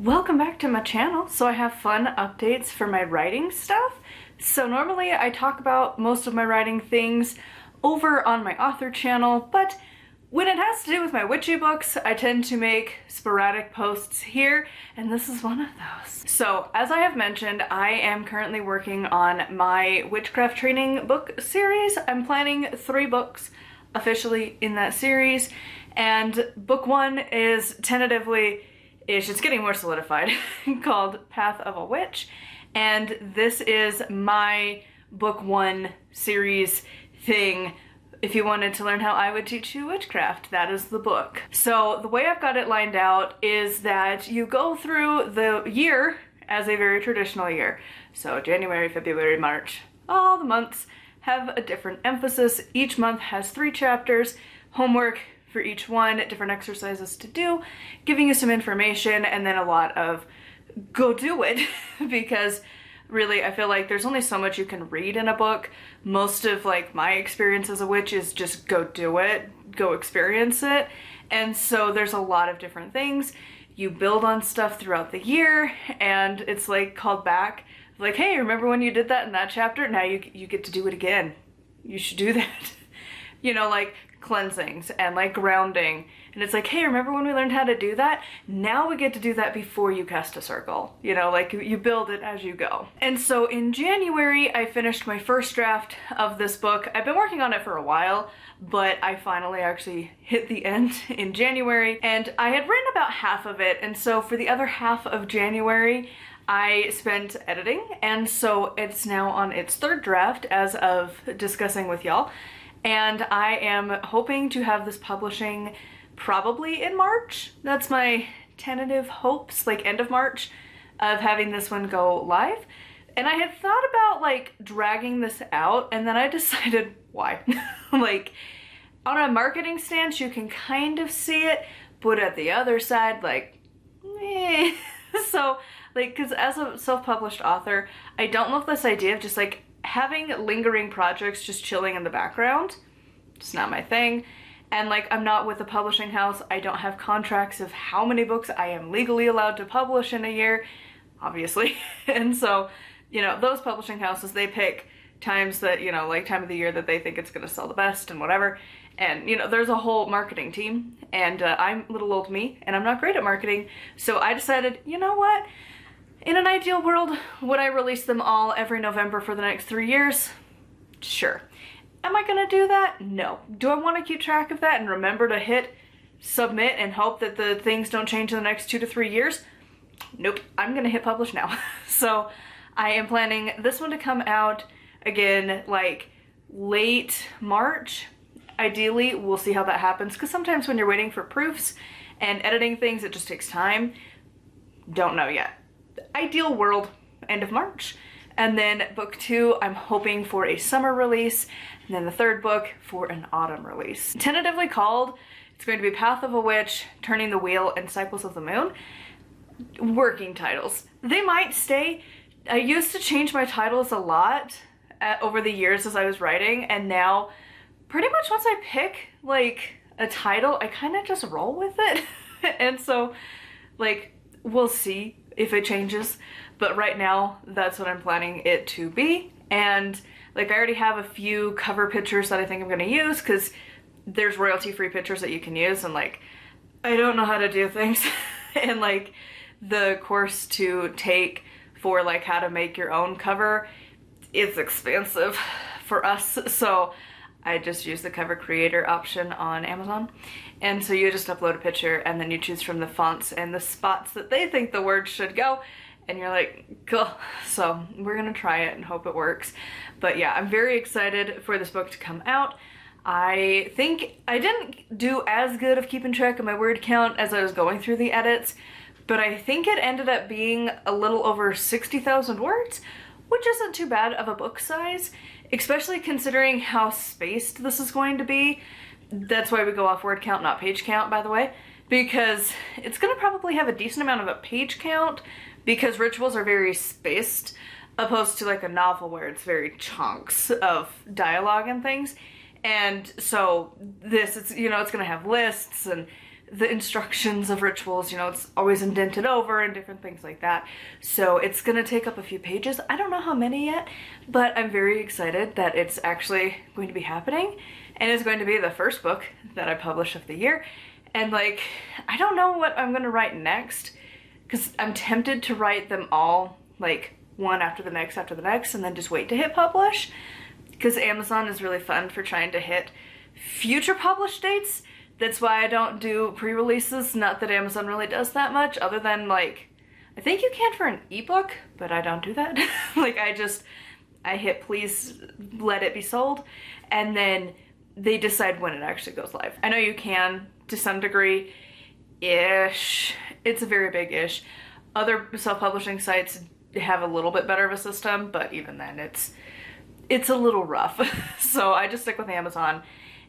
Welcome back to my channel. So I have fun updates for my writing stuff. So normally I talk about most of my writing things over on my author channel, but when it has to do with my witchy books, I tend to make sporadic posts here, and this is one of those. So as I have mentioned, I am currently working on my witchcraft training book series. I'm planning 3 books officially in that series, and book 1 is tentatively it's just getting more solidified, called Path of a Witch, and this is my book 1 series thing. If you wanted to learn how I would teach you witchcraft, that is the book. So the way I've got it lined out is that you go through the year as a very traditional year. So January, February, March, all the months have a different emphasis. Each month has 3 chapters, homework for each one, different exercises to do, giving you some information, and then a lot of go do it because really I feel like there's only so much you can read in a book. Most of like my experience as a witch is just go do it, go experience it. And so there's a lot of different things. You build on stuff throughout the year, and it's like called back, like, hey, remember when you did that in that chapter? Now you get to do it again. You should do that. You know, like cleansings and like grounding, and it's like, hey, remember when we learned how to do that? Now we get to do that before you cast a circle. You know, like you build it as you go. And so in January I finished my first draft of this book. I've been working on it for a while, but I finally actually hit the end in January, and I had written about half of it, and so for the other half of January I spent editing, and so it's now on its 3rd draft as of discussing with y'all. And I am hoping to have this publishing probably in March. That's my tentative hopes, like end of March, of having this one go live. And I had thought about like dragging this out, and then I decided why. Like on a marketing stance you can kind of see it, but at the other side, like, eh. So like, because as a self-published author, I don't love this idea of just like having lingering projects just chilling in the background. It's not my thing. And like, I'm not with a publishing house. I don't have contracts of how many books I am legally allowed to publish in a year, obviously. And so, you know, those publishing houses, they pick times that, you know, like time of the year that they think it's gonna sell the best and whatever. And, you know, there's a whole marketing team, and I'm little old me, and I'm not great at marketing. So I decided, you know what? In an ideal world, would I release them all every November for the next 3 years? Sure. Am I gonna do that? No. Do I want to keep track of that and remember to hit submit and hope that the things don't change in the next 2 to 3 years? Nope. I'm gonna hit publish now. So I am planning this one to come out again like late March. Ideally, we'll see how that happens, because sometimes when you're waiting for proofs and editing things, it just takes time. Don't know yet. Ideal world, end of March. And then book 2, I'm hoping for a summer release, and then the 3rd book for an autumn release. Tentatively called, it's going to be Path of a Witch, Turning the Wheel, and Cycles of the Moon. Working titles. They might stay. I used to change my titles a lot over the years as I was writing, and now pretty much once I pick like a title, I kind of just roll with it. And so like, we'll see if it changes, but right now that's what I'm planning it to be. And like, I already have a few cover pictures that I think I'm gonna use, because there's royalty-free pictures that you can use, and like, I don't know how to do things. And like, the course to take for like how to make your own cover is expensive for us, so I just use the cover creator option on Amazon. And so you just upload a picture, and then you choose from the fonts and the spots that they think the words should go, and you're like, cool. So we're gonna try it and hope it works. But yeah, I'm very excited for this book to come out. I think I didn't do as good of keeping track of my word count as I was going through the edits, but I think it ended up being a little over 60,000 words, which isn't too bad of a book size, especially considering how spaced this is going to be. That's why we go off word count, not page count, by the way, because it's gonna probably have a decent amount of a page count, because rituals are very spaced, opposed to like a novel where it's very chunks of dialogue and things. And so this, it's, you know, it's gonna have lists and the instructions of rituals, you know, it's always indented over and different things like that. So it's gonna take up a few pages. I don't know how many yet, but I'm very excited that it's actually going to be happening, and it's going to be the first book that I publish of the year. And like, I don't know what I'm gonna write next, because I'm tempted to write them all like one after the next, and then just wait to hit publish, because Amazon is really fun for trying to hit future publish dates. That's why I don't do pre-releases. Not that Amazon really does that much, other than like, I think you can for an ebook, but I don't do that. Like I hit please let it be sold, and then they decide when it actually goes live. I know you can to some degree, ish. It's a very big ish. Other self-publishing sites have a little bit better of a system, but even then it's a little rough. So I just stick with Amazon.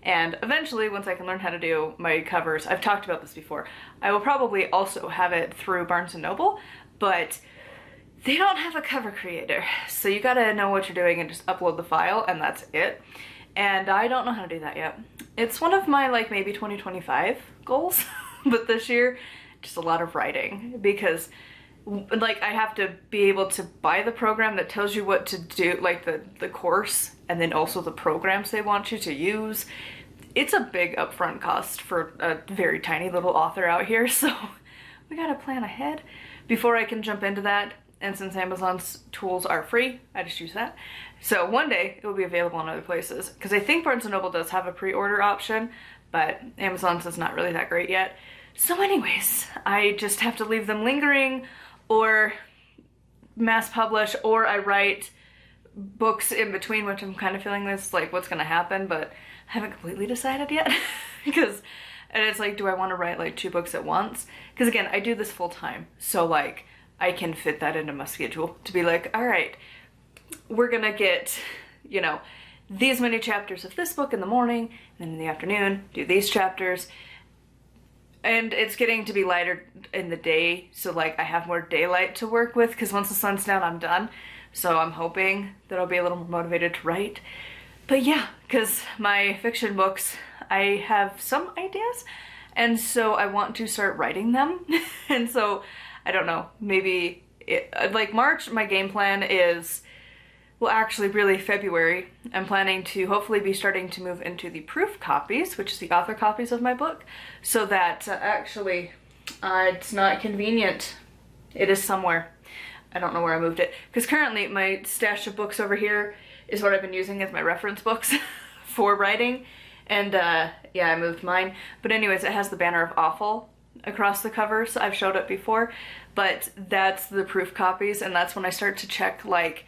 And eventually, once I can learn how to do my covers, I've talked about this before, I will probably also have it through Barnes & Noble, but they don't have a cover creator. So you gotta know what you're doing and just upload the file, and that's it. And I don't know how to do that yet. It's one of my like maybe 2025 goals, but this year, just a lot of writing, because like I have to be able to buy the program that tells you what to do, like the course, and then also the programs they want you to use. It's a big upfront cost for a very tiny little author out here, so we gotta plan ahead before I can jump into that. And since Amazon's tools are free, I just use that. So one day it will be available in other places, because I think Barnes & Noble does have a pre-order option, but Amazon's is not really that great yet. So anyways, I just have to leave them lingering, or mass publish, or I write books in between, which I'm kind of feeling this, like what's gonna happen, but I haven't completely decided yet. Because, and it's like, do I want to write like 2 books at once? Because again, I do this full time, so like I can fit that into my schedule to be like, all right, we're gonna get, you know, these many chapters of this book in the morning, and then in the afternoon do these chapters. And it's getting to be lighter in the day, so like I have more daylight to work with, because once the sun's down, I'm done. So I'm hoping that I'll be a little more motivated to write. But yeah, because my fiction books, I have some ideas, and so I want to start writing them. And so, I don't know, maybe, like March, my game plan is, well actually really February, I'm planning to hopefully be starting to move into the proof copies, which is the author copies of my book, so that actually it's not convenient. It is somewhere. I don't know where I moved it, because currently my stash of books over here is what I've been using as my reference books for writing, and yeah, I moved mine. But anyways, it has the banner of awful across the cover, so I've showed it before, but that's the proof copies, and that's when I start to check like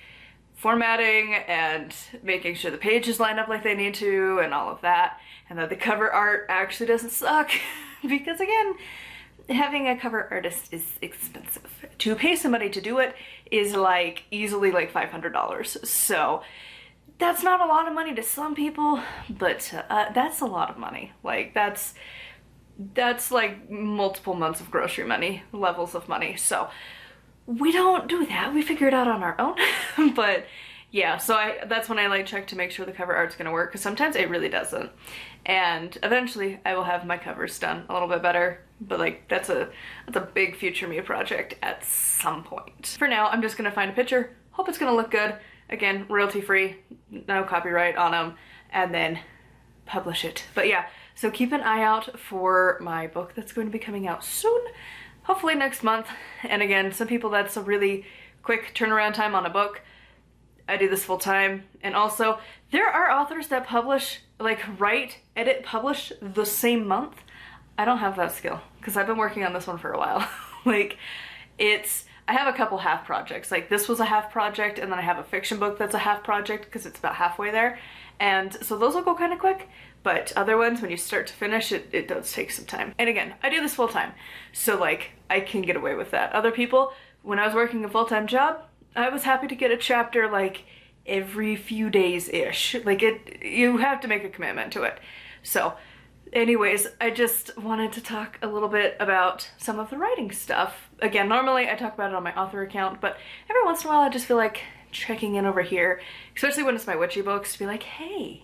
formatting and making sure the pages line up like they need to and all of that, and that the cover art actually doesn't suck. Because again, having a cover artist is expensive. To pay somebody to do it is like easily like $500. So that's not a lot of money to some people, but that's a lot of money. Like that's like multiple months of grocery money, levels of money. So we don't do that. We figure it out on our own. But yeah, so that's when I like check to make sure the cover art's gonna work, because sometimes it really doesn't. And eventually I will have my covers done a little bit better, but like that's a big future me project at some point. For now, I'm just gonna find a picture, hope it's gonna look good. Again, royalty free, no copyright on them, and then publish it. But yeah, so keep an eye out for my book that's going to be coming out soon. Hopefully next month. And again, some people, that's a really quick turnaround time on a book. I do this full time. And also, there are authors that publish, like write, edit, publish the same month. I don't have that skill, because I've been working on this one for a while. Like, I have a couple half projects. Like this was a half project, and then I have a fiction book that's a half project, because it's about halfway there. And so those will go kind of quick. But other ones, when you start to finish, it does take some time. And again, I do this full time, so like I can get away with that. Other people, when I was working a full-time job, I was happy to get a chapter like every few days-ish. Like you have to make a commitment to it. So anyways, I just wanted to talk a little bit about some of the writing stuff. Again, normally I talk about it on my author account, but every once in a while I just feel like checking in over here, especially when it's my witchy books, to be like, hey,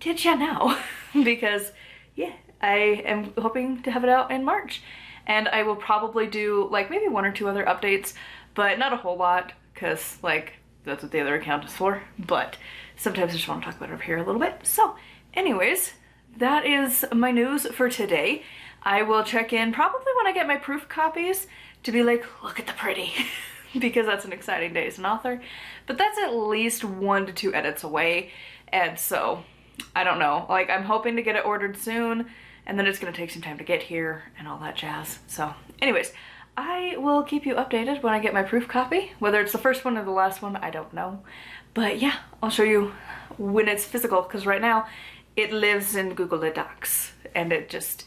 did ya know? Because yeah, I am hoping to have it out in March. And I will probably do like maybe 1 or 2 other updates, but not a whole lot, because like that's what the other account is for. But sometimes I just want to talk about it over here a little bit. So anyways, that is my news for today. I will check in probably when I get my proof copies to be like, look at the pretty, because that's an exciting day as an author. But that's at least 1 to 2 edits away, and so I don't know. Like, I'm hoping to get it ordered soon, and then it's gonna take some time to get here and all that jazz. So anyways, I will keep you updated when I get my proof copy. Whether it's the first one or the last one, I don't know. But yeah, I'll show you when it's physical, because right now it lives in Google Docs, and it just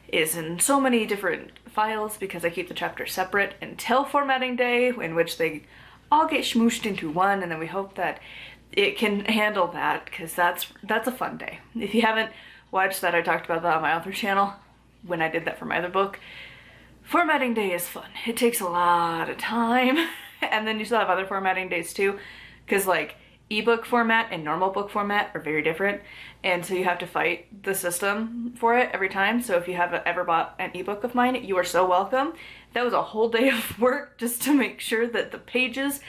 is in so many different files because I keep the chapters separate until formatting day, in which they all get smooshed into one, and then we hope that it can handle that, because that's a fun day. If you haven't watched that, I talked about that on my author channel when I did that for my other book. Formatting day is fun. It takes a lot of time, and then you still have other formatting days too, because like ebook format and normal book format are very different, and so you have to fight the system for it every time. So if you haven't ever bought an ebook of mine, you are so welcome. That was a whole day of work just to make sure that the pages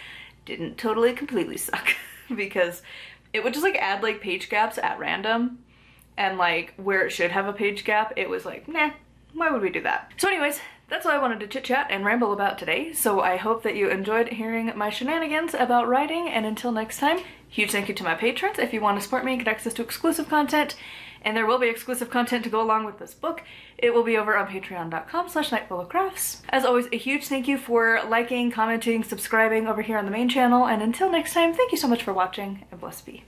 didn't totally completely suck, because it would just like add like page gaps at random, and like where it should have a page gap, it was like, nah, why would we do that? So anyways, that's what I wanted to chit chat and ramble about today. So I hope that you enjoyed hearing my shenanigans about writing, and until next time, huge thank you to my patrons. If you want to support me and get access to exclusive content, and there will be exclusive content to go along with this book, it will be over on patreon.com/nightfulofcrafts. As always, a huge thank you for liking, commenting, subscribing over here on the main channel, and until next time, thank you so much for watching, and blessed be.